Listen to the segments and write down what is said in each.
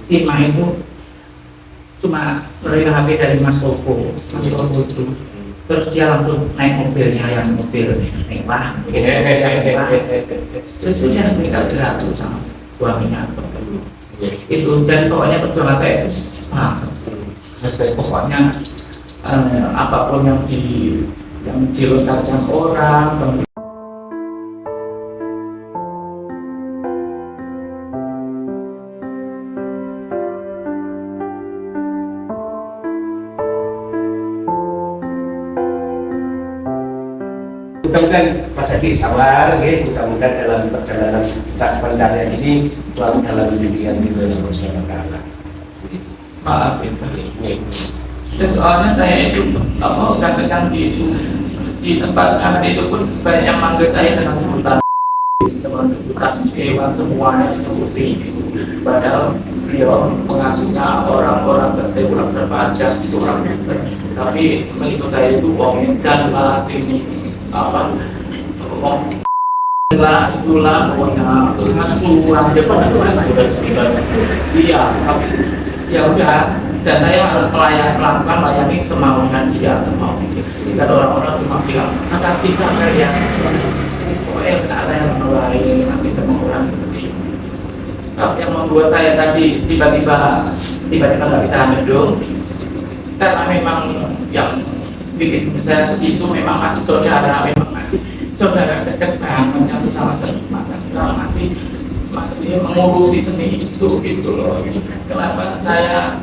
si Ma itu cuma menerima HP dari Mas Koko itu, terus dia langsung naik mobilnya yang mobil mewah, terus dia meninggal jatuh sama suaminya. Itu jadi pokoknya perjuangan saya itu pokoknya apapun yang dilontarkan orang. Mudah-mudahan Mas Adi sabar, mudah-mudahan dalam perjalanan pencarian ini selalu dalam bimbingan Allah Subhanahu wa Ta'ala. Maaf ya, soalnya saya itu mau katakan di tempat anak itu pun banyak yang manggil saya dengan sebutan hewan semuanya disebutin, padahal beliau mengakunya orang-orang terpajak itu orang pintar, tapi menurut saya itu dan sini apa itulah pokoknya masuk aja pada iya, tapi ya udah, dan saya harus melakukan layani semaunya dia, semau dan orang-orang cuma bilang masa bisa kalian pokoknya tidak ada yang lain nanti teman-teman seperti itu. Tapi yang membuat saya tadi tiba-tiba nggak bisa mendung karena memang yang bikin saya segitu memang masih saudara, memang masih saudara dekat banget yang sesama maka sekarang masih mengurusi seni itu gitu loh. Kenapa saya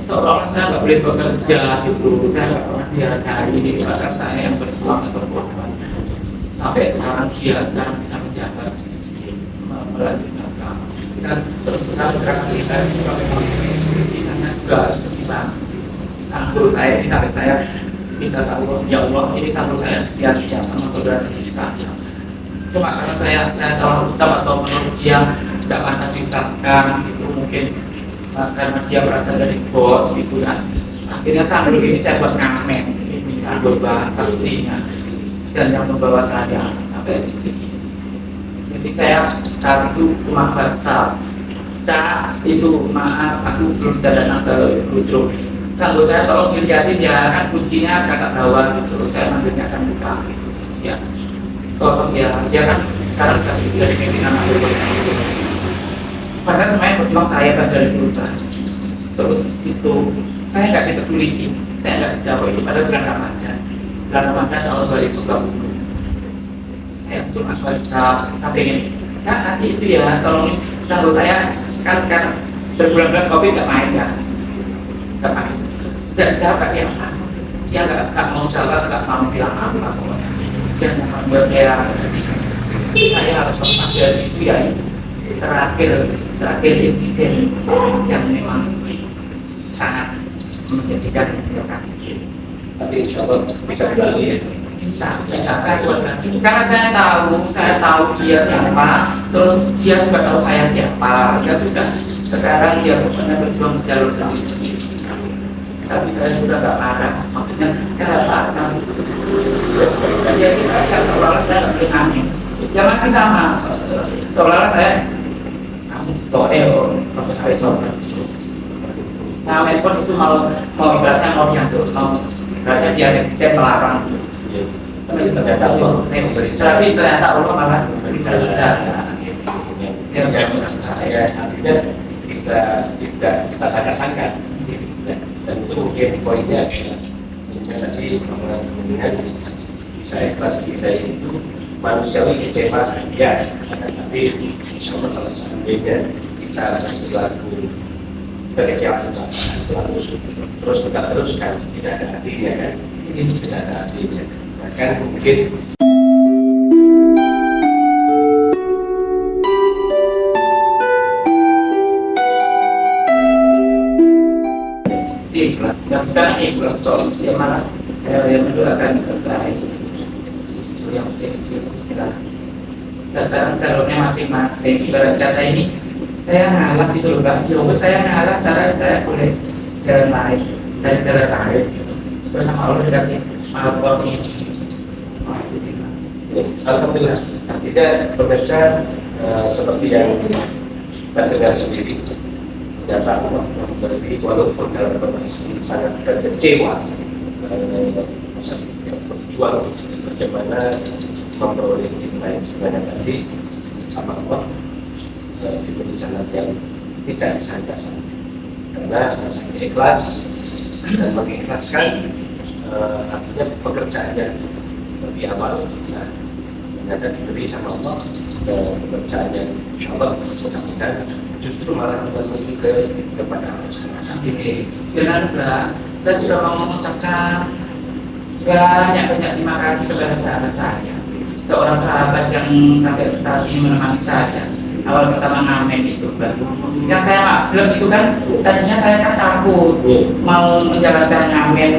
seolah-olah saya nggak boleh bekerja gitu, saya nggak pernah dihargai, bahkan saya yang berjuang atau berkorban sampai sekarang dia sekarang bisa menjabat melanjutkan sekarang dan terus bergerak kita juga memang di sana juga sedih banget. Sanggul saya di samping saya minta Allah, ya Allah ini sanggul saya sia-sia sama saudara sendiri saya. Cuma karena saya salah ucap atau menurut dia tidak pernah diungkapkan itu mungkin karena dia merasa jadi bos gitu ya. Akhirnya sanggul ini saya buat ngamen, ini sanggul bahasa saksinya dan yang membawa saya sampai titik ini. Jadi saya saat itu cuma bahasa itu maaf aku belum bisa datang ke Gudro. Sanggul saya tolong dilihatin ya, kan kuncinya kakak bawah gitu, saya manggilnya akan buka gitu ya. Tolong ya, dia kan sekarang dari pimpinan aku. Padahal semuanya berjuang saya kan dari perusahaan. Terus itu saya nggak dipeduli, saya nggak dijawab itu pada bulan Ramadan tahun 2020. Saya cuma bisa sampai ini. Kan nanti itu ya, tolong sanggul saya kan berbulan-bulan COVID nggak main kan, nggak main. Dan dijawab dia dia nggak mau jawab, nggak mau bilang apa pokoknya. Dan yang membuat saya sedih, saya harus lepas dari situ ya. Terakhir insiden yang memang sangat menjadikan kebijakan. Tapi insya Allah bisa dilalui ya. Bisa saya buat lagi karena saya tahu dia siapa, terus dia juga tahu saya siapa. Ya sudah, sekarang dia pernah berjuang di jalur sendiri. Tapi saya sudah nggak marah, maksudnya kenapa? Terus dia kita seolah-olah saya nggak boleh ngamen. Ya masih sama, seolah-olah saya profesor. Ngamen pun itu mau ibaratnya mau diatur, ibaratnya dia saya melarang. Ternyata Allah tapi ternyata Allah malah bisa bicara. Artinya kita sangka-sangka. Dan itu mungkin poinnya adalah tadi kemudian saya kelas kita itu manusiawi kecewa ya, tapi insya Allah kalau seandainya kita akan selalu kekecewaan selalu terus kita teruskan, tidak ada hatinya kan, tidak ada hatinya, bahkan mungkin ikhlas. Dan sekarang ikhlas tolong dia malah yang mendoakan terbaik itu yang penting kita sekarang calonnya masing-masing. Ibarat kata ini saya ngalah gitu loh Mbak, saya ngalah cara saya boleh jalan lain dari jalan lain gitu. Terus sama Allah dikasih malapor ini. Alhamdulillah. Kita pemirsa seperti yang kita dengar sendiri ternyata Allah memberi, walaupun dalam kondisi sangat kecewa, berjuang bagaimana memperoleh cinta yang sebenarnya tadi sama Allah, diberi jalan yang tidak disangka-sangka, karena rasanya ikhlas dan mengikhlaskan, artinya pekerjaannya lebih awal, nah, ternyata diberi sama Allah pekerjaan yang insya Allah mudah-mudahan justru malah menuju kepada Allah SWT. Dan juga saya juga mau mengucapkan banyak terima kasih kepada sahabat saya, seorang sahabat yang sampai saat ini menemani saya. Awal pertama ngamen itu kan, yang saya maklum itu kan, tadinya saya kan takut mau menjalankan ngamen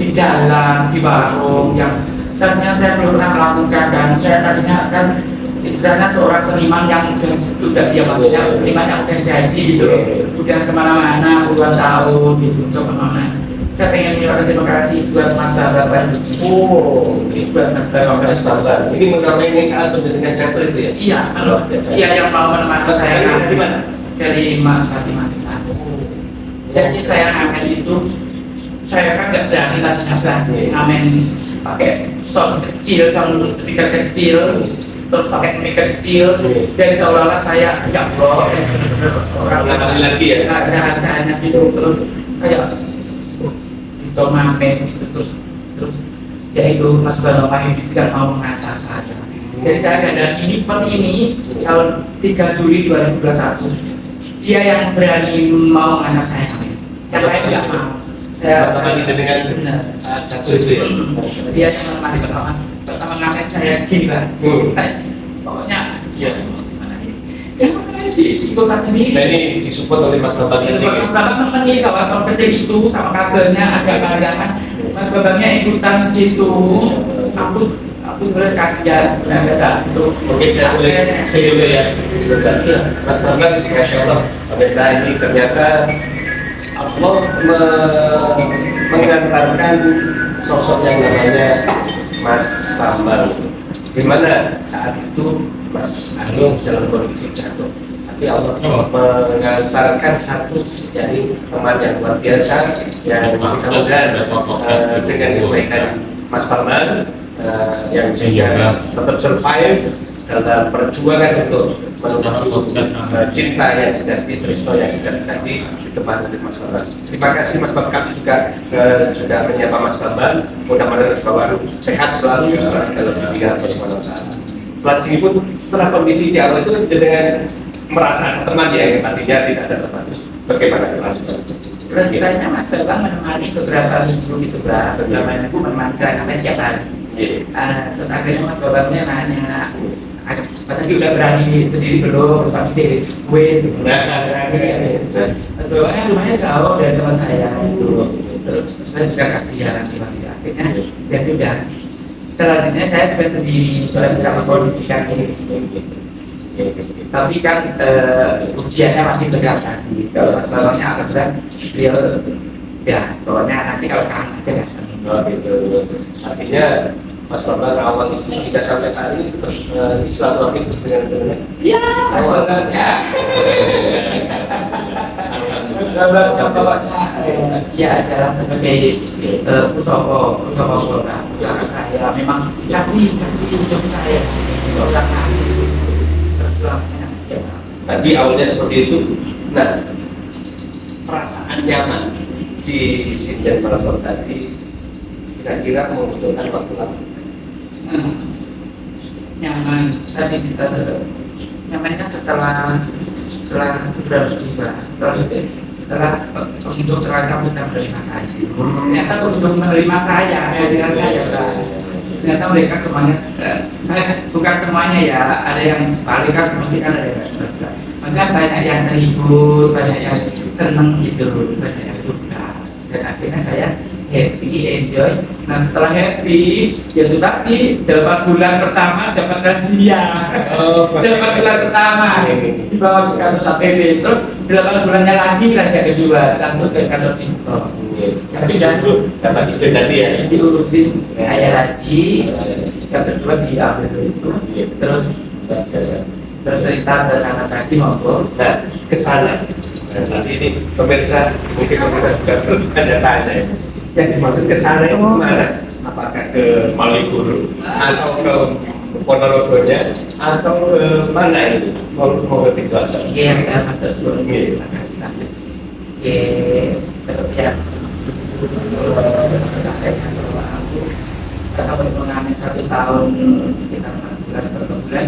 di jalan, di warung yang tadinya saya belum pernah melakukan, dan saya tadinya kan karena seorang seniman yang sudah dia maksudnya seniman yang udah jadi gitu loh, udah kemana-mana puluhan tahun gitu, coba mana. Saya pengen mengucapkan terima kasih buat Mas Bambang Banduci. Ini buat Mas Bambang Banduci. Ini mengenai saat dengan chapter itu ya? Iya, kalau dia yang mau menemani saya dari mana? Dari Mas Fatimah. Jadi saya ngamen itu, saya kan nggak berani latihan bahasa ngamen pakai sound kecil, sound speaker kecil, terus pakai mic kecil, jadi seolah-olah saya ya Allah, orang lagi ya? nggak ada harganya gitu, terus kayak itu ngamen gitu, terus ya itu Mas Bambang itu tidak mau mengantar saya. Jadi saya keadaan ini seperti ini tahun 3 Juli 2021, dia yang berani mau mengantar saya ngamen, yang lain tidak mau. Saya dengan saat satu itu ya? Dia yang menemani pertama ngamen saya gini lah, pokoknya ya gimana ini di kota sendiri. Nah ini disupport oleh Mas Bambang ini. Mas Bambang menemani kawasan kecil itu sama kadernya, ada pandangan Mas Bambangnya ikutan gitu. Aku sebenarnya kasihan sebenarnya saat itu. Oke, saya boleh dulu ya sebentar. Mas Bambang, Masya Allah, pada saat ini ternyata Allah mengantarkan sosok yang namanya Mas Bambang, di mana saat itu Mas Anung dalam kondisi jatuh, tapi Allah mengantarkan satu dari teman yang luar biasa yang mudah-mudahan dengan kebaikan Mas Bambang yang sehingga tetap survive dalam perjuangan untuk menuju cinta yang sejati, tresno yang sejati tadi ditemani oleh Mas Bambang. Terima kasih Mas Bambang, kami juga sudah menyapa Mas Bambang. Mudah-mudahan Mas Bambang sehat selalu dalam bimbingan Allah SWT. Selanjutnya pun setelah kondisi di awal itu dengan merasa teman yang tadinya tidak ada teman, terus bagaimana kelanjutan? Kelanjutannya Mas Bambang menemani beberapa minggu gitu, beberapa minggu menemani saya sampai tiap hari. Terus akhirnya Mas Bambangnya nanya, Mas Agi udah berani sendiri belum? Terus kami Mas Bambangnya lumayan jauh dari tempat saya itu. Terus saya juga kasihan akhirnya ya sudah. Selanjutnya saya sudah sendiri, sudah bisa mengkondisikan ini. Tapi kan ujiannya masih berat tadi. Kalau Mas Bambangnya agak berat, beliau ya pokoknya nanti kalau kangen aja kan. Oh gitu. Artinya Mas Bambang awal itu tidak sampai saat ini silaturahmi dengan iya, Mas Bambangnya. Mas Bambang pokoknya dia adalah sebagai pusoko kota, pusaka saya memang saksi hidup saya seorang perjuangannya. Tadi awalnya seperti itu. Nah, perasaan nyaman di Sindian Malam tadi kira-kira membutuhkan waktu lama. Nyaman tadi nyaman kan setelah sudah tiba, setelah untuk terangkat bisa menerima saya. Ternyata untuk menerima saya, dengan saya ternyata mereka semuanya bukan semuanya ya, ada yang paling kan mungkin ada yang suka. Makanya banyak yang terhibur, banyak yang seneng gitu, banyak yang suka, dan akhirnya saya happy, enjoy. Nah setelah happy, ya itu tadi 8 bulan pertama dapat rahasia. 8 bulan pertama dibawa ke kantor SPB, terus 8 bulannya lagi rahasia kedua langsung ke kantor Pinso. Ya sudah dapat izin tadi ya, diurusin ayah haji, yang kedua diambil itu, terus cerita pada sana tadi maupun nah kesana Nah, nanti ini pemirsa mungkin pemirsa juga bertanya-tanya yang dimaksud ke sana itu kemana? Apakah ke Malioboro atau ke Ponorogonya atau ke mana itu? Mau dijelaskan? Iya, kita matur suwun. Iya. Terima kasih banyak. Oke, seperti yang sampaikan bahwa aku sampai mengalami 1 tahun sekitar 4 bulan atau 2 bulan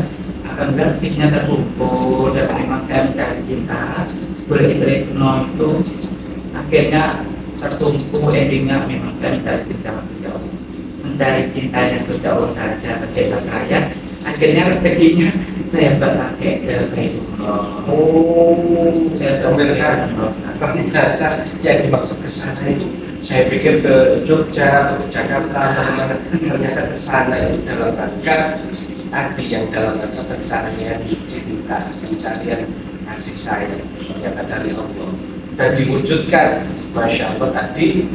akan rezekinya terkumpul dan memang saya mencari cinta boleh Tresno itu akhirnya tertumpu endingnya memang saya mencari cinta beliau mencari cinta yang berjauh saja kecewa saya akhirnya rezekinya saya pakai ke kehidupan. Saya Pemirsa, ternyata yang dimaksud ke sana itu saya pikir ke Jogja, ke Jakarta, mana ternyata ke sana itu dalam rangka tadi yang dalam rangka pencarian cinta, pencarian kasih sayang ternyata dari Allah dan diwujudkan, masya Allah tadi.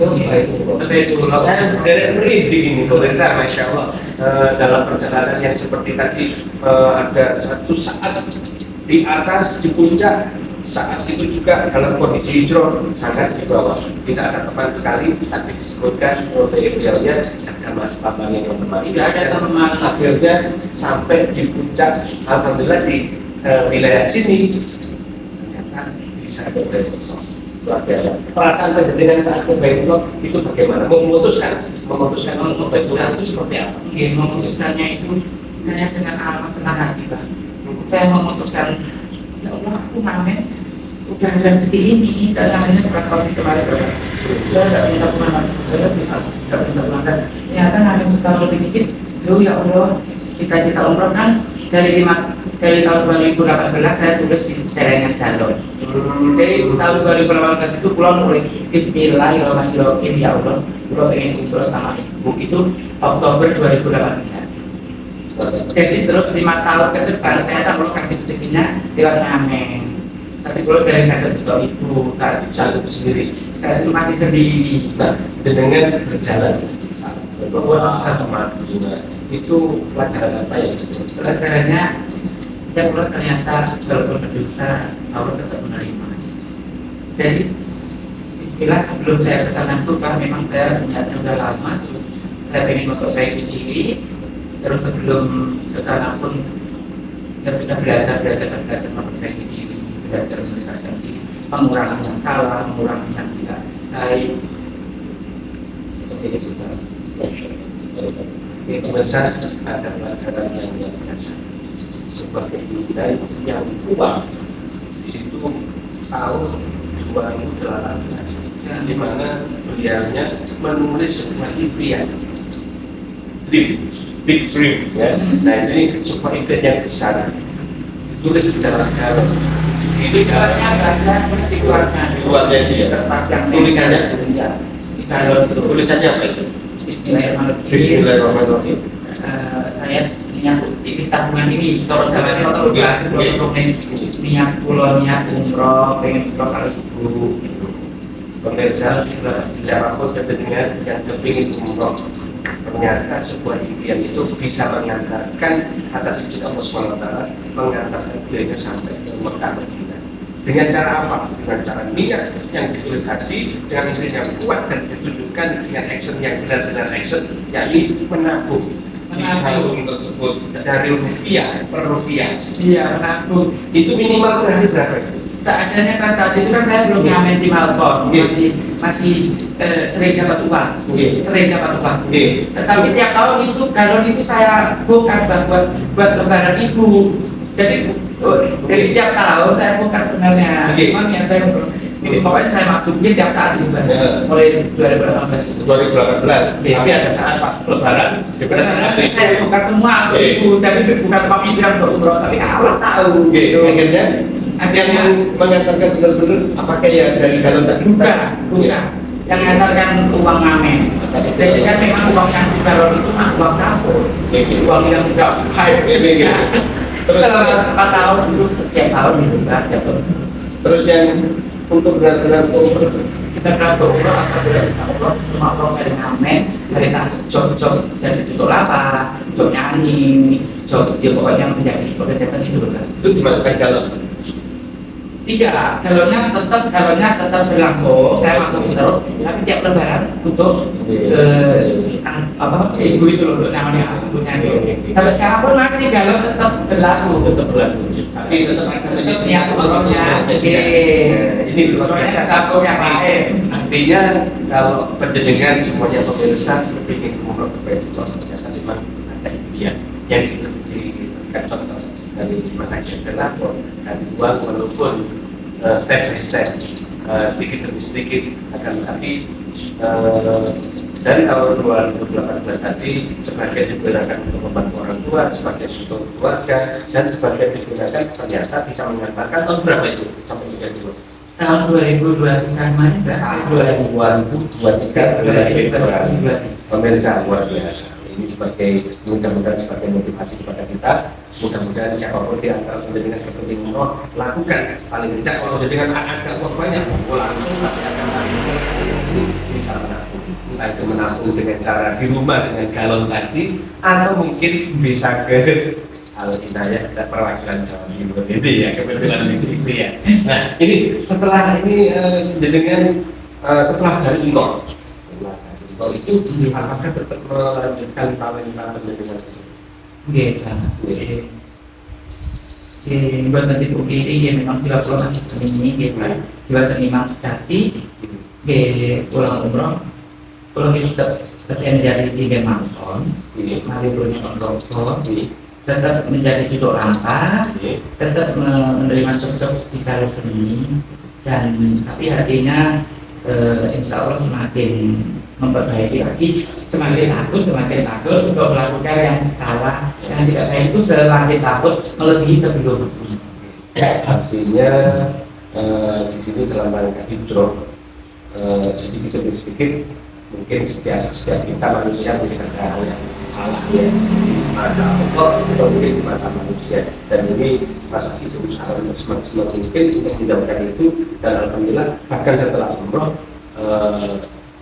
itu Saya dari merinding ini pemirsa, masya Allah. Dalam perjalanan yang seperti tadi ada satu saat di atas di puncak, saat itu juga dalam kondisi hijrah sangat di bawah. Tidak ada teman sekali, tapi disebutkan oleh beliaunya ada Mas Bambang yang menemani. tidak ada teman. Akhirnya sampai di puncak, alhamdulillah di wilayah sini ternyata bisa berbaik luar biasa. Perasaan penjadian saat berbaik itu bagaimana? Memutuskan untuk berbaik itu seperti apa? Memutuskannya itu saya dengan amat senang hati, Pak. Saya memutuskan, ya Allah, aku ngamen udah ada rezeki ini dan namanya seperti tahun kemarin, Pak. Saya nggak minta kemana, saya nggak minta kemana. Ternyata ngamen setahun lebih dikit, ya Allah, cita-cita umroh kan dari tahun 2018 saya tulis di celengan galon. Jadi tahun 2018 itu pulau nulis Bismillahirrahmanirrahim, ya Allah, pulau ingin umroh sama ibu itu Oktober 2018. Jadi terus 5 tahun ke depan ternyata pulau kasih rezekinya lewat ngamen. Tapi pulau dari saya juga ibu saat Itu sendiri. saya itu masih sedih. Nah, dengan berjalan bahwa itu pelajaran apa ya? Pelajarannya ya Allah ternyata kalau berdosa Allah tetap menerima. Jadi Bismillah sebelum saya kesana tuh Pak, memang saya niatnya udah lama, terus saya pengen memperbaiki diri. Terus sebelum kesana pun ya sudah belajar memperbaiki diri, belajar mendekatkan diri, mengurangi yang salah, mengurangi yang tidak baik. Seperti itu Pak. Ini pemirsa ada pelajaran yang luar biasa. Sebagai budaya yang tua di situ tahun 2018 di mana beliaunya menulis sebuah impian big dream ya. Nah ini sebuah impian yang besar ditulis di dalam galon. Ini Ibaratnya baca di keluarnya dia kertas yang tulisannya di galon itu tulisannya apa itu? Bismillahirrahmanirrahim. Bismillahirrahmanirrahim. Saya ini tabungan ini kalau jawabannya kalau niat pulau niat umroh pengen umroh kali ibu. Pemirsa siapapun dengan yang kepingin umroh, ternyata sebuah impian itu bisa mengantarkan atas izin Allah SWT, mengantarkan beliau sampai ke Mekah Madinah. Dengan cara apa? Dengan cara niat yang ditulis tadi, dengan niat yang kuat dan ditunjukkan dengan action yang benar-benar action, yakni menabung. Menabung tersebut dari rupiah per rupiah. Iya, menabung. Itu minimal per hari berapa? Seadanya kan saat itu kan saya belum ngamen di Malbon, masih sering dapat uang, Tetapi tiap tahun itu galon itu saya bukan buat lebaran ibu. Jadi tiap tahun saya bukan sebenarnya. Memang yang saya pokoknya saya masukin tiap saat itu mulai 2018 itu. 2018. Tapi ada saat pas lebaran. Nanti saya buka semua untuk ibu, tapi bukan pemikiran untuk umroh, tapi Allah tahu. Akhirnya yang mengantarkan benar-benar apakah ya dari galon tadi? Bukan. Yang mengantarkan uang ngamen. Jadi kan memang uang yang di galon itu mah uang campur, uang yang tidak baik. Terus 4 tahun itu setiap tahun itu kan. Terus yang untuk benar-benar kita berangkat umroh apabila bisa umroh cuma umroh dari ngamen, dari job jadi tutup lapa, job nyanyi, job dia pokoknya yang menjadi pekerja seni itu kan. Itu dimasukkan galon. Galonnya tetap berlangsung. Saya masuk terus, tapi tiap lebaran untuk ibu itu loh namanya ibunya itu. Sampai sekarang pun masih galon tetap berlaku. Tapi tetap Siap borongnya. Ini luar biasa. Takutnya baik. Artinya kalau penjenengan semuanya pemirsa ingin umroh ke Baitul, ternyata memang ada impian yang diberikan contoh dari masa yang lapor dan uang walaupun step by step, sedikit demi sedikit, akan tetapi dari tahun 2018 tadi sebagian digunakan untuk membantu orang tua, sebagian untuk keluarga, dan sebagian digunakan ternyata bisa mengantarkan tahun berapa itu sampai 32 tahun 2023 kemarin Mbak. 2023 pemirsa luar biasa. Ini sebagai mudah-mudahan sebagai motivasi kepada kita. Mudah-mudahan siapapun di antara pendidikan kepentingan lakukan paling tidak kalau pendidikan ada uang banyak langsung tapi akan bisa menabung. Entah itu menabung dengan cara di rumah dengan galon tadi atau mungkin bisa ke Al-Inayah dan perwakilan Jawa Timur itu ya, kebetulan itu ya. Nah ini setelah ini setelah dari impor itu apakah tetap melanjutkan talenta pendidikan tersebut? Buat nanti ini memang jiwa pulau masih seni jiwa seniman sejati pulang umroh pulau tetap saya menjadi si Gemanton mari punya kontrol tetap menjadi cucuk rampa tetap menerima cocok di jalur seni dan tapi hatinya insya Allah semakin memperbaiki lagi, semakin takut untuk melakukan yang salah, yang tidak baik itu semakin takut melebihi sebelum. Artinya di sini dalam rangka hijrah sedikit demi sedikit mungkin setiap kita manusia punya hal yang salah ya mata Allah atau mungkin di mata manusia dan ini masa itu usaha untuk semaksimal mungkin untuk mendapatkan itu dan alhamdulillah bahkan setelah umroh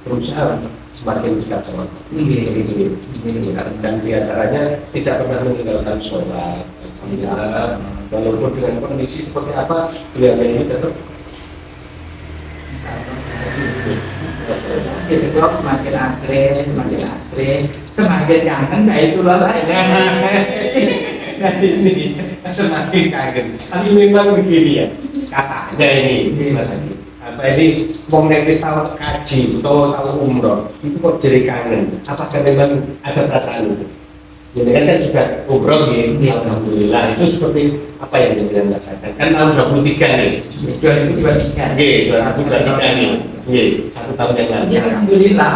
berusaha semakin dekat sama itu dan diantaranya tidak pernah meninggalkan sholat walaupun dengan kondisi seperti apa beliau ini tetap semakin akhir semakin kangen kayak itu lah nah ini semakin kaget tapi memang begini ya katanya ini Mas Adi apa ini mau netis tahu kaji atau tahu umroh itu kok jadi kangen apakah memang ada perasaan itu jadi kan sudah umroh ya alhamdulillah itu seperti apa yang kita rasakan kan tahun 23 nih 2023 2023 nih 1 tahun yang lalu ya alhamdulillah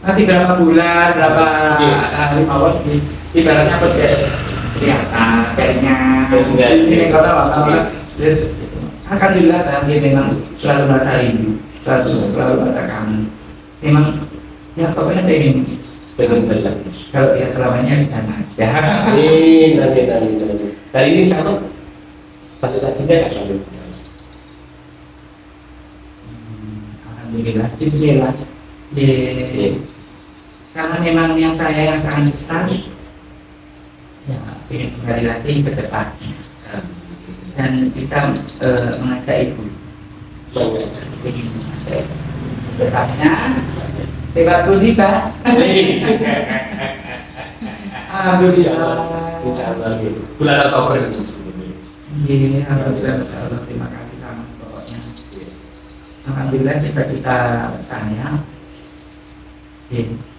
masih berapa bulan berapa hari mawar ibaratnya apa kelihatan kayaknya ini kata alhamdulillah dia memang selalu merasa rindu selalu merasa kangen memang ya pokoknya pengen kalau dia selamanya di sana aja dari ini catat balik lagi nggak alhamdulillah bismillah karena memang yang saya yang sangat besar ya ingin kembali lagi secepatnya dan bisa mengajak ibu ingin mengajak secepatnya lewat Budita alhamdulillah bulan Oktober iya alhamdulillah insyaallah terima kasih sama pokoknya alhamdulillah cita-cita saya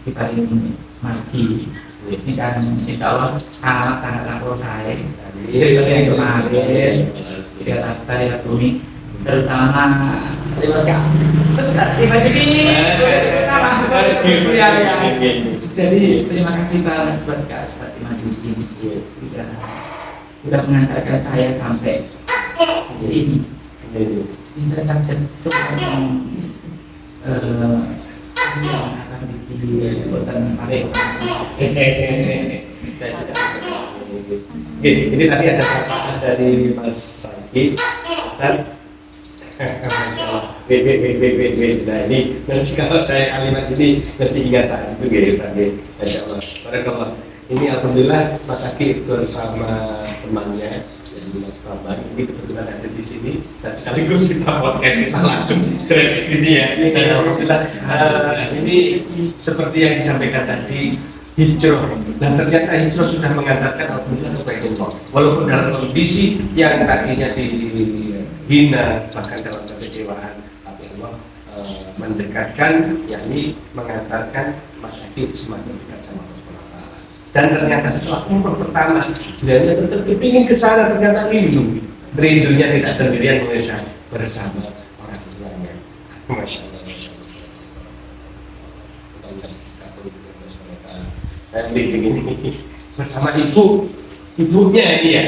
kita ini mati ini kan insya Allah sangat selesai dari yang kemarin dari bumi terutama jadi terima kasih banget buat Kak Ustadz Imaduddin sudah mengantarkan saya sampai di sini bisa sampai yang akan dibuatkan ini tadi ada sapaan dari Mas Sagi dan nah ini nanti kalau saya kalimat ini mesti ingat saat itu gitu tadi Masya Allah ini alhamdulillah Mas Sagi bersama temannya Dinas Prambanan ini kebetulan ada di sini dan sekaligus kita podcast kita langsung jadi ini ya. Dan alhamdulillah ini seperti yang disampaikan tadi hijrah, dan ternyata hijrah sudah mengantarkan alhamdulillah kebaikan. Walaupun dalam kondisi yang tadinya dihina bahkan dalam kekecewaan, tapi Allah mendekatkan, yakni mengantarkan Mas Adi semakin dekat sama Allah SWT. Dan ternyata setelah umur pertama dia tetap ingin ke sana, ternyata rindunya tidak sendirian bersama orang tuanya. Masya Allah. Saya meeting ini bersama ibunya ini ya.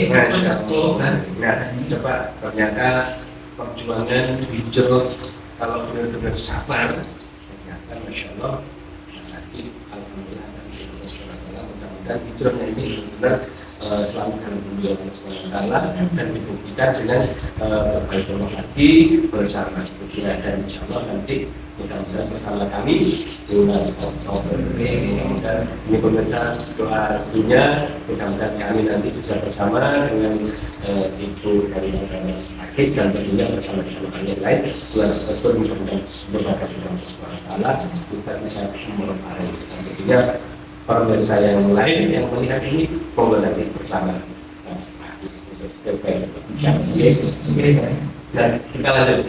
Masya Allah. Nah, coba ternyata perjuangan hijau kalau benar-benar sabar, ternyata Masya Allah sakit. Alhamdulillah mudah-mudahan hijaunya ini benar selalu dalam beliau dan dibuktikan dengan berbagai Allah lagi bersama dia, dan Insya Allah nanti mudah-mudahan bersama kami bulan Oktober. Mudah-mudahan ini pemirsa doa restunya, mudah-mudahan kami nanti bisa bersama dengan Ibu dari Mas Akid dan tentunya bersama-sama yang lain bulan Oktober, mudah-mudahan berbakat dengan Allah kita bisa memenuhi. Tentunya pemirsa yang lain yang melihat ini monggo nanti bersama Mas Akid untuk dan kita lanjut.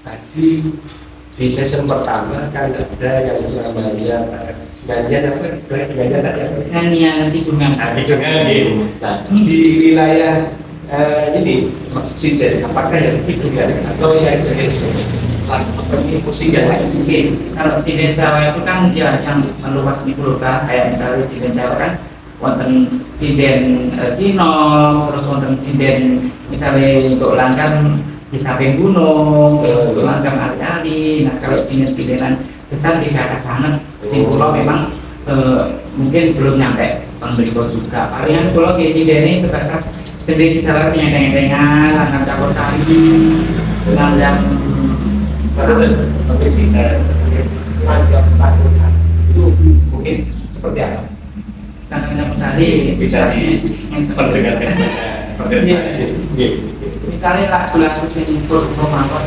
Tadi di season pertama kan ada yang namanya nyanyian tidungan. Nah, di wilayah ini sinden, apakah yang tidungan atau yang jenis sinden lain? Kalau sinden Jawa itu kan ya yang meluas di Pulau, kayak misalnya sinden Jawa kan wonten sinden Sinol, terus wonten sinden misalnya untuk langgan di Kapeng Gunung, terus langgang ali-ali. Nah, kalau sinden-sindenan besar di daerah sana, di pulau memang mungkin belum nyampe pembeli juga. Palingan pulau kayak ini sebatas gede di Jawa sih yang langgang campur sari, langgang tapi sih langgang campur sari itu mungkin seperti apa? langgang campur sari Bisa diperdengarkan pemirsa. Misalnya lagu-lagu sing promotor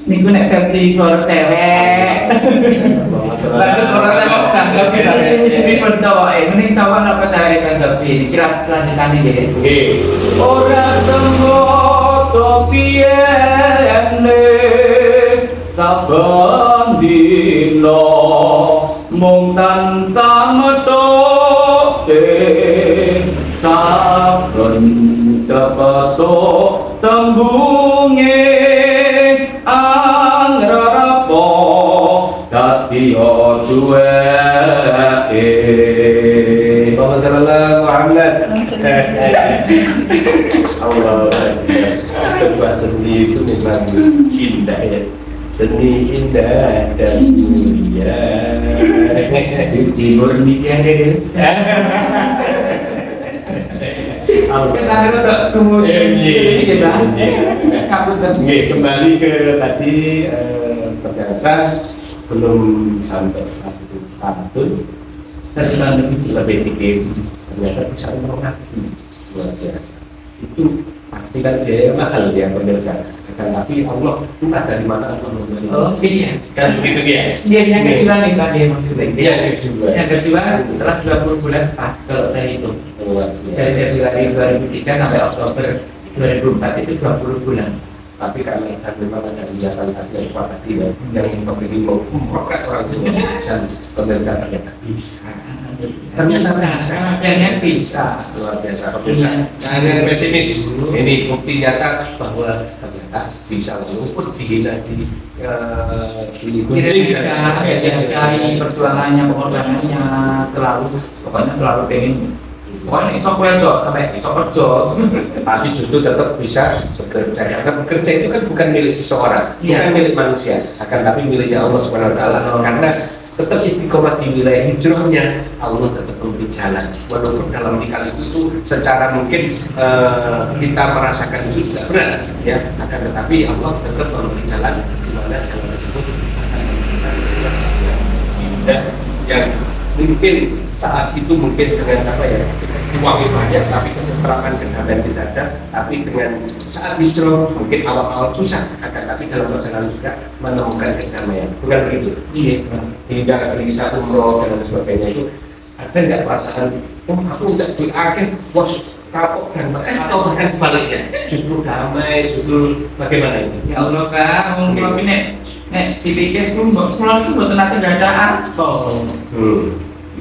niku nek versi suara cewek. Lalu suara cewek tanggapi ini berdoa ini tawan apa cewek tanggapi kira lanjutan ini deh. Ora semua topiene saben dino mung tansah metoke saben dapato tembunge angrapo dadi duweke. Allahumma shalli ala Muhammad. Allah, sebuah seni itu memang indah ya. Seni indah dan mulia. Suci murni guys. Kesannya untuk kemudian kembali ke tadi ternyata belum sampai 1 tahun lebih dikit ternyata bisa mengerti luar biasa. Itu pasti kan biaya mahal ya pemirsa, tapi Allah entah dari mana Allah memberi. Oh iya Kan begitu ya. Iya, yang kedua nih tadi maksudnya. Iya, yang kedua setelah 20 bulan pas kalau saya hitung dari Februari 2003 sampai Oktober 2004 itu 20 bulan. Tapi karena kan memang ada kegiatan tadi yang memiliki mau memprokat orang tua dan pemirsa ternyata bisa luar biasa pemirsa. Jangan pesimis, ini bukti nyata bahwa ternyata bisa walaupun dihina dihargai perjuangannya, pengorbanannya, pokoknya selalu pengen Pokoknya iso kowe aja sampai iso kerja. Tapi justru tetap bisa bekerja, karena bekerja itu kan bukan milik seseorang, Iya. bukan milik manusia, akan tapi miliknya Allah Subhanahu Wa Taala. Karena tetap istiqomah di wilayah hijrahnya, Allah tetap memberi jalan. Walaupun dalam nikah itu secara mungkin kita merasakan itu tidak berat, ya, akan tetapi Allah tetap memberi jalan di mana jalan tersebut akan memberikan sesuatu yang mungkin saat itu mungkin dengan apa ya, uangnya banyak tapi keterapan kedamaian tidak ada, tapi dengan saat hijrah mungkin awal-awal susah, akan tapi dalam perjalanan juga menemukan kedamaian, bukan begitu? Iya. Tidak bisa umroh dan sebagainya itu, ada nggak perasaan aku nggak di akhir bos kapok dan atau bahkan sebaliknya justru damai, justru bagaimana ini? Ya Allah Kak, mungkin nek dipikir pulang itu mboten nate gak ada arto.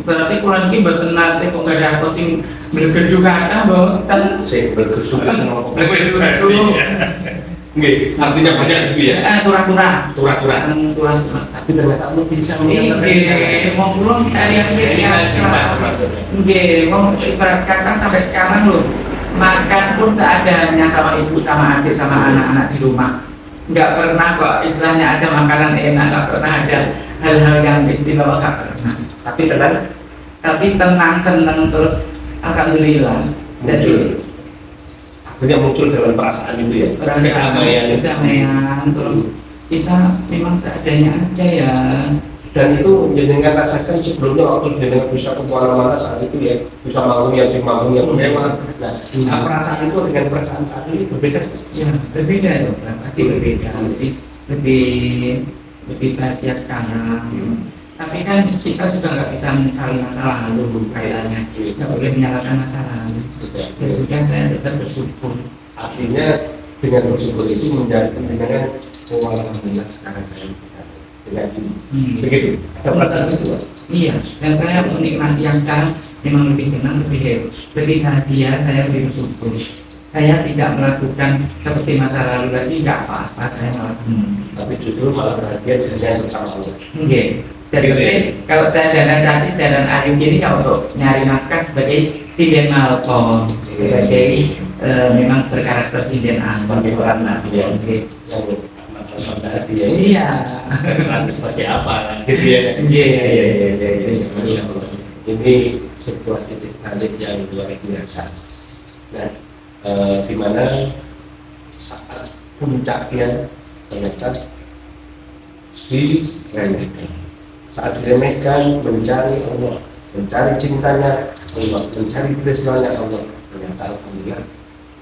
Berarti pulang iki mboten nate kok gak ada arto sing bergedu kata mboten. Saya bergeduk Bergedu. Nggih, artinya banyak gitu ya. Turah-turah. Turah-turah. Turah-turah. Tapi ternyata Allah bisa Nggih, mau pulang hari ini ya. Nggih, mau ibarat kata sampai sekarang loh. Makan pun seadanya sama ibu, sama adik, sama anak-anak di rumah. Nggak pernah kok istilahnya ada makanan enak, nggak pernah ada hal-hal yang istimewa, nggak pernah. Tapi tenang, seneng terus, alhamdulillah. Jadi akhirnya muncul dalam perasaan itu ya, kedamaian, terus kita memang seadanya aja ya. dan itu jenengan rasakan sebelumnya waktu jenengan bisa ke mana-mana saat itu ya, bisa bangun yang dimbangun yang mewah. Nah, perasaan itu dengan perasaan saat ini berbeda. Ya, berbeda ya, pasti berbeda. Lebih bahagia sekarang. Tapi kan kita juga nggak bisa menyesali masa lalu kayaknya. Nggak boleh menyalahkan masa lalu. Ya sudah, saya tetap bersyukur. Artinya dengan bersyukur itu menjadikan jenengan alhamdulillah sekarang saya dengan ini. Begitu. Ada perasaan itu. Iya, dan saya menikmati yang sekarang memang lebih senang, lebih bahagia, saya lebih bersyukur. Saya tidak melakukan seperti masa lalu lagi, nggak apa-apa, saya malah senang. Tapi justru malah bahagia dengan bersama Allah. Oke. Jadi kalau saya dan Ayu ini ya untuk nyari nafkah sebagai sinden malkom, sebagai memang berkarakter sinden Sebagai orang nabi ya. Oke. Yang nabi ya. Iya. Nanti sebagai apa? Gitu ya. Iya. Masya Allah. Ini sebuah titik balik yang luar biasa. Nah, di mana saat puncaknya ternyata diremehkan. Saat diremehkan, mencari Allah, mencari cintanya Allah, mencari tresnanya Allah, ternyata alhamdulillah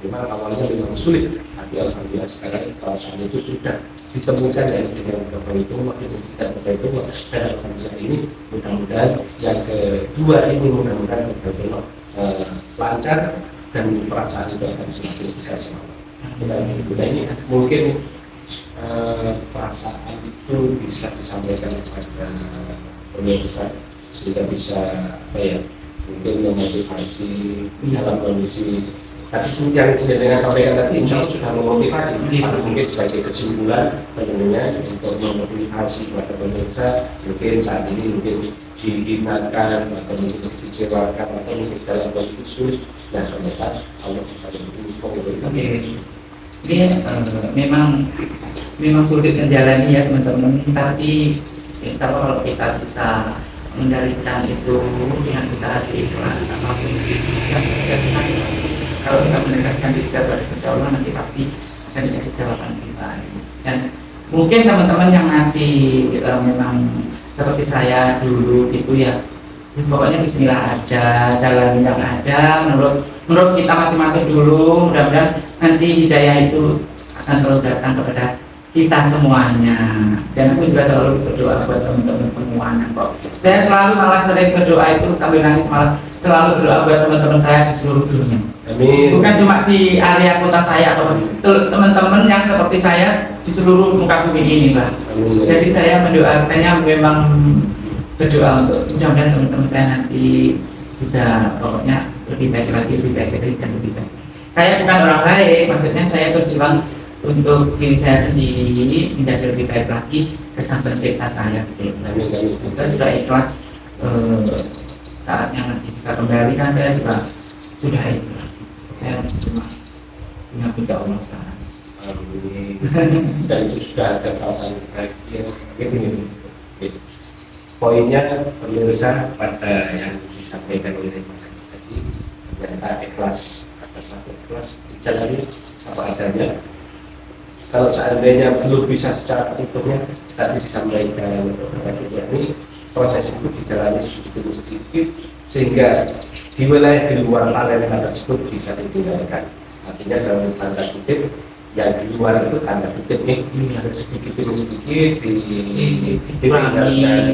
memang awalnya memang sulit, tapi alhamdulillah sekarang perasaan itu sudah ditemukan dengan berperhitungan, tidak berperhitungan, dan alhamdulillah ini mudah-mudahan yang kedua ini mudah-mudahan benar-benar lancar dan perasaan itu akan semakin dekat sama Allah. Nah, ini mungkin perasaan itu bisa disampaikan kepada pemirsa sehingga bisa apa ya, mungkin memotivasi dalam kondisi tadi yang dengan sampaikan tadi insya Allah sudah memotivasi, atau mungkin sebagai kesimpulan tentunya untuk memotivasi kepada pemirsa mungkin saat ini mungkin diingatkan atau mungkin dikecewakan atau mungkin dalam kondisi sulit, dan ternyata Allah bisa memotivasi. Ini memang sulit menjalani ya teman-teman, tapi kalau kita bisa mengendalikan itu dengan kita hati ikhlas apapun kalau kita mendekatkan diri kita kepada Allah nanti pasti akan dikasih jawaban kita. Dan mungkin teman-teman yang masih memang seperti saya dulu gitu ya, pokoknya bismillah aja, jalan yang ada menurut kita masing-masing dulu. Mudah-mudahan nanti hidayah itu akan selalu datang kepada kita semuanya. Dan aku juga selalu berdoa buat teman-teman semuanya kok. Saya selalu malah sering berdoa itu sambil nangis, malah selalu berdoa buat teman-teman saya di seluruh dunia. Amin. Bukan cuma di area kota saya atau teman-teman yang seperti saya di seluruh muka bumi ini lah. Amin. Jadi saya mendoakannya memang berdoa untuk mudah-mudahan teman-teman saya nanti juga pokoknya lebih baik lagi dan lebih baik. Saya bukan orang baik, maksudnya saya berjuang untuk diri saya sendiri menjadi lebih baik lagi ke sang pencipta saya. Saya sudah ikhlas saatnya nanti jika kembali kan saya juga sudah ikhlas. Saya cuma mengabdi ke Allah sekarang. Dan itu sudah ada perasaan bahagia. Ini poinnya pemirsa pada yang disampaikan oleh Mas Adi tadi, ternyata ikhlas, kata satu ikhlas dijalani apa adanya. Kalau seandainya belum bisa secara utuhnya, tadi disampaikan ini proses itu dijalani sedikit demi sedikit sehingga di wilayah di luar talenta tersebut bisa ditinggalkan. Artinya dalam tanda kutip yang di luar itu tanda kutip nih sedikit demi sedikit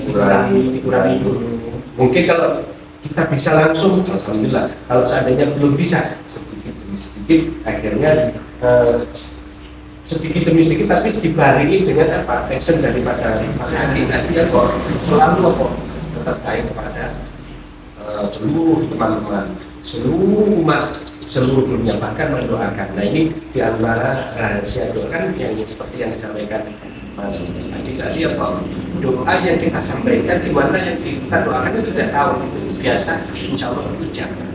dikurangi dulu. Mungkin kalau kita bisa langsung, alhamdulillah. Kalau seandainya belum bisa, sedikit demi sedikit, akhirnya sedikit demi sedikit, tapi dibarengi dengan apa? Action daripada Mas Adi tadi ya kok selalu kok tetap baik kepada seluruh teman-teman, seluruh umat, seluruh dunia, bahkan mendoakan. Nah ini diantara rahasia doa kan yang seperti yang disampaikan Mas Adi tadi apa? Doa yang kita sampaikan di mana yang kita doakan itu tidak tahu, itu biasa, insya Allah berjalan.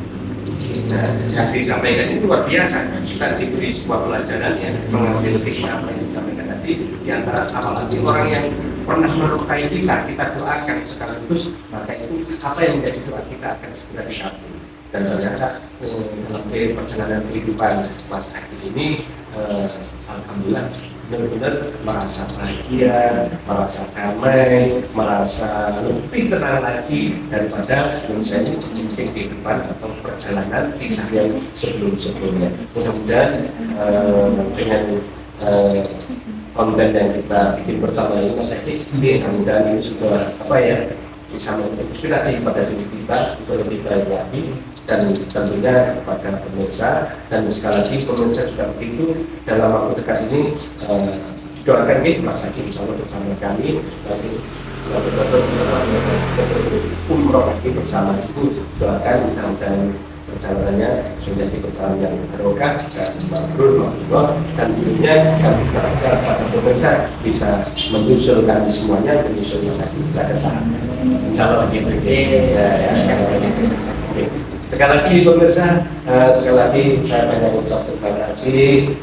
Nah, yang disampaikan itu luar biasa. Kita diberi sebuah pelajaran yang mengambil hikmah apa yang disampaikan tadi. Di antara apalagi orang yang pernah melukai kita doakan sekaligus, maka itu apa yang menjadi doa kita akan segera dikabul. Dan ternyata dalam perjalanan kehidupan Mas Adi ini, alhamdulillah benar-benar merasa bahagia, merasa damai, merasa lebih tenang lagi daripada misalnya mungkin kehidupan atau perjalanan kisah yang sebelum-sebelumnya. Mudah-mudahan dengan konten yang kita bikin bersama ini Mas Edi, mudah-mudahan ini sudah bisa menginspirasi pada diri kita untuk lebih baik lagi. Dan tentunya kepada pemirsa, dan sekali lagi pemirsa juga begitu dalam waktu dekat ini doakan nih Mas Adi bersama kami nanti betul-betul umroh lagi bersama Ibu, doakan mudah-mudahan perjalanannya menjadi perjalanan yang barokah dan mabrur dan tentunya kami sekarang pada pemirsa bisa menyusul kami semuanya, menyusul Mas Adi bisa ke sana. Insyaallah gitu. Sekali lagi pemirsa, sekali lagi saya banyak ucap terima kasih.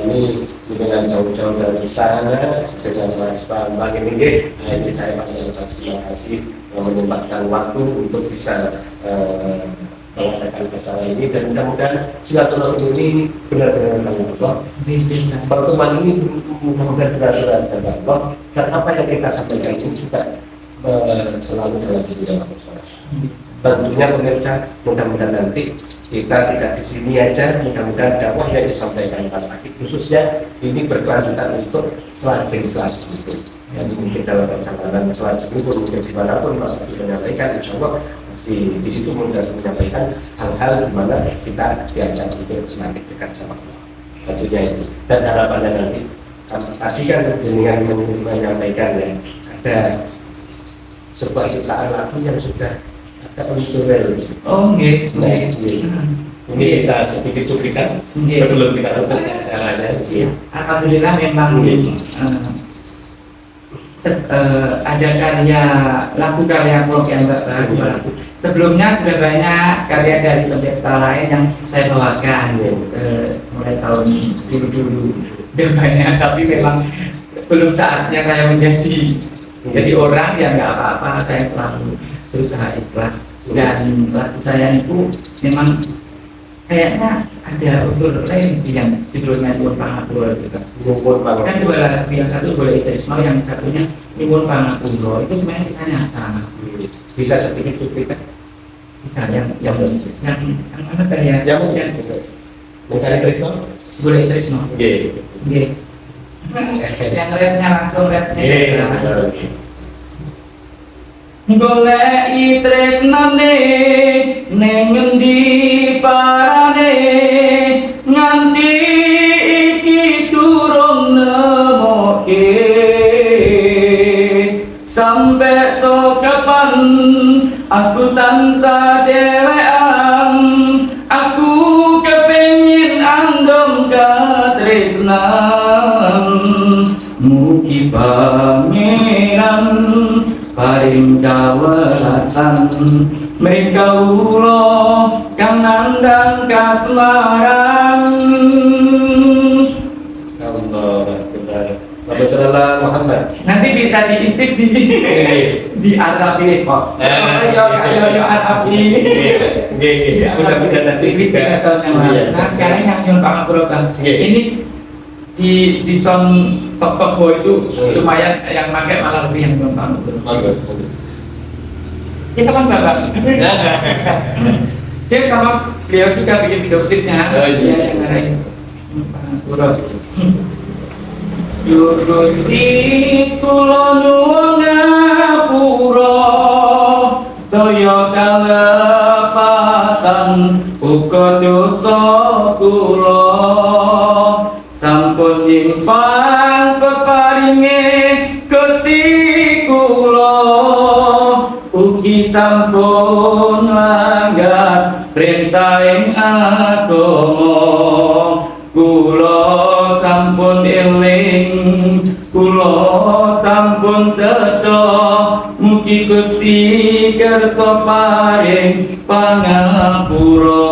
Ini dengan jauh-jauh dari sana dengan Mas Bambang ini saya banyak ucap terima kasih menyempatkan waktu untuk bisa mengadakan acara ini, dan mudah-mudahan silaturahmi ini benar-benar Allah. Pertemuan ini mudah-mudahan benar-benar Allah, dan apa yang kita sampaikan ini juga selalu dalam pikiran masyarakat. Tentunya pemirsa, mudah-mudahan nanti kita tidak di sini aja, mudah-mudahan dakwah yang disampaikan Mas Adi khususnya ini berkelanjutan untuk selajeng itu. Jadi mungkin dalam perjalanan selajeng itu mungkin dimanapun Mas Adi menyampaikan, insya Allah di situ mudah menyampaikan hal-hal di mana kita diajak untuk semakin dekat sama Allah. Tentunya itu. Dan harapannya nanti, tadi kan dengan menyampaikan ya, ada sebuah ciptaan lagu yang sudah ada unsur religi. Oh, nggih. Ini bisa sedikit cuplikan sebelum kita tutup acaranya. Alhamdulillah memang ada lagu karya Pol yang baru. Sebelumnya sudah banyak karya dari pencipta lain yang saya bawakan mulai tahun dulu. Sudah banyak, tapi memang belum saatnya saya jadi orang yang nggak apa-apa. Saya selalu berusaha ikhlas, dan lagu saya itu memang kayaknya ada unsur religi yang judulnya Nyuwun Pangapura juga. Kan dua lagu, yang satu Boleh Tresno, yang satunya Nyuwun Pangapura, itu sebenarnya kisah nyata. Bisa sedikit cuplikan? Bisa, yang mana kayak yang mencari Tresno? Boleh Tresno. Iya. Yang rapnya langsung rapnya. Goleki tresnane ning ngendi parane nganti iki durung nemoke sampe sok kapan aku tansah dhewean, aku kepengin andom katresnan, mugi pangeran paring kawelasan Mekaulo kang nandang kasmaran. Alhamdulillah Muhammad. Nanti bisa diintip di Arabi kok. Ayo Arabi. Mudah-mudahan nanti juga. Nah sekarang yang nyun pangapura bang. Ini di son tok itu lumayan yang pakai malah lebih yang nyun pangapura. Kita mas bapak. Dia sama beliau juga bikin video klipnya. Iya yang ada ini. Pangapura. Yuruti kula nyuwun ngapura daya kalepatan uga dosa kula sampun nyimpan peparinge Gusti kula ugi sampun langgar perintahing agama kula sampun eling kula sampun cedha mugi Gusti kersa paring pangapura.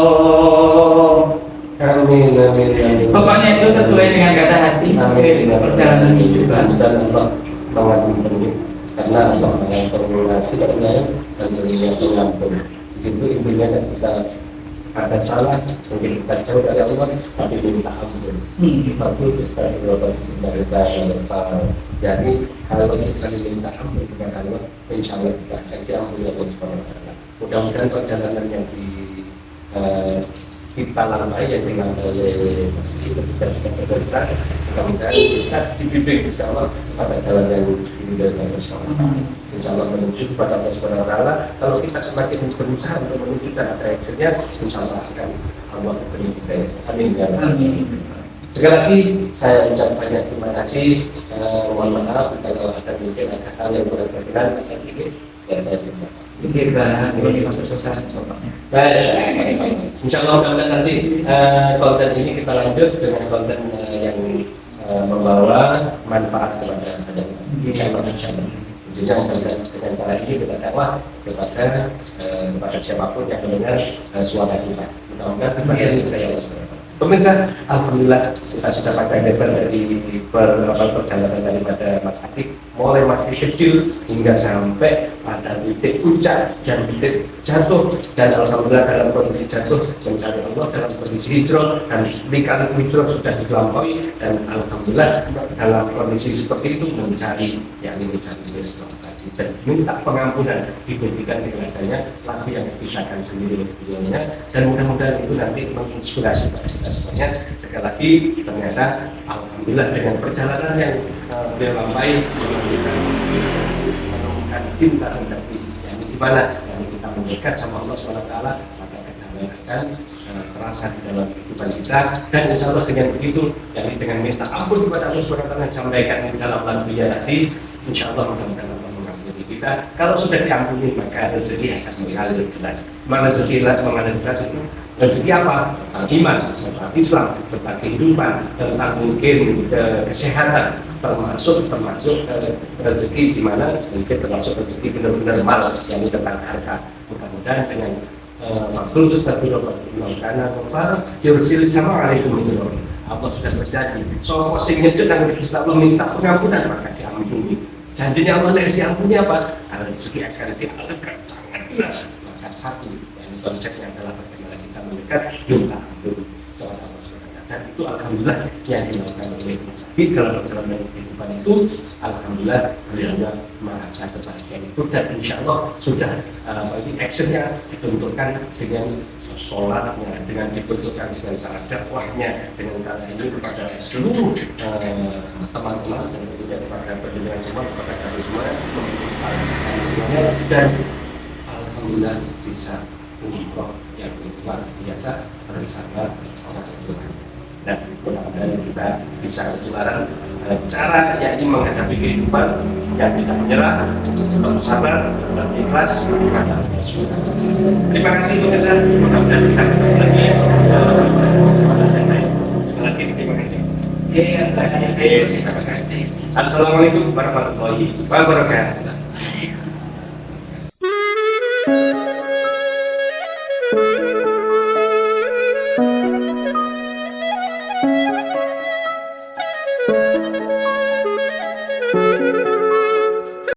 Amin, amin, amin. Pokoknya itu sesuai dengan kata hati, sesuai dengan perjalanan hidup. Dan Allah mengampuni karena Allah mengampuni dan dunia pengampun. Di situ intinya kan kita ada salah, mungkin kita jauh dari Allah, tapi minta ampun. Bagus sekali kalau dari jadi kalau kita minta ampun kepada Allah, insya Allah kita akan diampuni Allah Subhanahu Wa Taala. Mudah-mudahan perjalanan yang kita lalui yang dilakukan oleh masjid kita besar, mudah-mudahan kita dibimbing insya Allah pada jalan yang dibimbing oleh Allah. Insya Allah menuju kepada Allah Subhanahu Wa Taala. Kalau kita semakin berusaha untuk menuju dan ada actionnya, insya Allah akan Allah beri kita. Amin ya Rabbi. Sekali lagi saya ucap banyak terima kasih. Mohon maaf kalau ada mungkin ada hal yang kurang berkenan saya sedikit. Ya saya terima kasih. Ini masuk susah. Insya Allah mudah-mudahan nanti konten ini kita lanjut dengan konten yang membawa manfaat kepada kita. Insya Allah. Tentunya dengan cara ini kita dakwah kepada siapapun yang mendengar suara kita. Mudah-mudahan ini kita yang pemirsa, alhamdulillah kita sudah pakai lebar dari perjalanan daripada Mas Atik, mulai masih kecil hingga sampai pada titik puncak dan titik jatuh, dan alhamdulillah dalam kondisi jatuh mencari Allah, dalam kondisi hijrah dan lika hijrah sudah dilampaui, dan alhamdulillah dalam kondisi seperti itu mencari Yesus dan minta pengampunan dibuktikan dengan adanya lagu yang diciptakan sendiri oleh beliaunya, dan mudah-mudahan itu nanti menginspirasi pada kita semuanya. Sekali lagi ternyata alhamdulillah dengan perjalanan yang beliau lampai menemukan cinta sejati yang di mana yang kita mendekat sama Allah SWT, maka kita akan terasa di dalam kehidupan kita, dan insya Allah dengan begitu yakni dengan minta ampun kepada Allah SWT yang sampaikan di dalam lagunya tadi, insya Allah mudah-mudahan Allah mengampuni kita. Kalau sudah diampuni maka rezeki akan mengalir deras. Mana rezeki mengalir deras itu rezeki apa? Tentang iman, tentang Islam, tentang kehidupan, tentang mungkin kesehatan, termasuk rezeki di mana mungkin termasuk rezeki benar-benar mal yang tentang harta. Mudah-mudahan dengan fakul tustafirullah karena apa? Yursil sama alaikum warahmatullahi. Allah sudah berjanji. So sing nyedek nang Gusti Allah minta pengampunan maka diampuni. Janjinya Allah harus diampuni apa? Rezeki akan dialirkan sangat deras. Maka satu yang konsepnya adalah bagaimana kita mendekat minta ampun kepada Allah SWT. Dan itu alhamdulillah yang dilakukan oleh Mas Abi dalam perjalanan kehidupan itu. Alhamdulillah beliau merasa kebahagiaan itu, dan insya Allah sudah actionnya ditentukan dengan sholatnya, dengan dibentukkan dengan cara dakwahnya, dengan cara ini kepada seluruh teman-teman dan tentunya kepada pendengar semua, kepada kami semua, semuanya, dan alhamdulillah bisa umroh yang luar biasa bersama orang Tuhan. Dan mudah-mudahan kita bisa ketularan cara yakni menghadapi kehidupan yang tidak menyerah, tetap sabar, tetap ikhlas kepada Allah SWT. Terima kasih pemirsa, mudah-mudahan kita ketemu lagi kesempatan yang lain. Sekali lagi terima kasih. Terima kasih. Assalamualaikum warahmatullahi wabarakatuh. Thank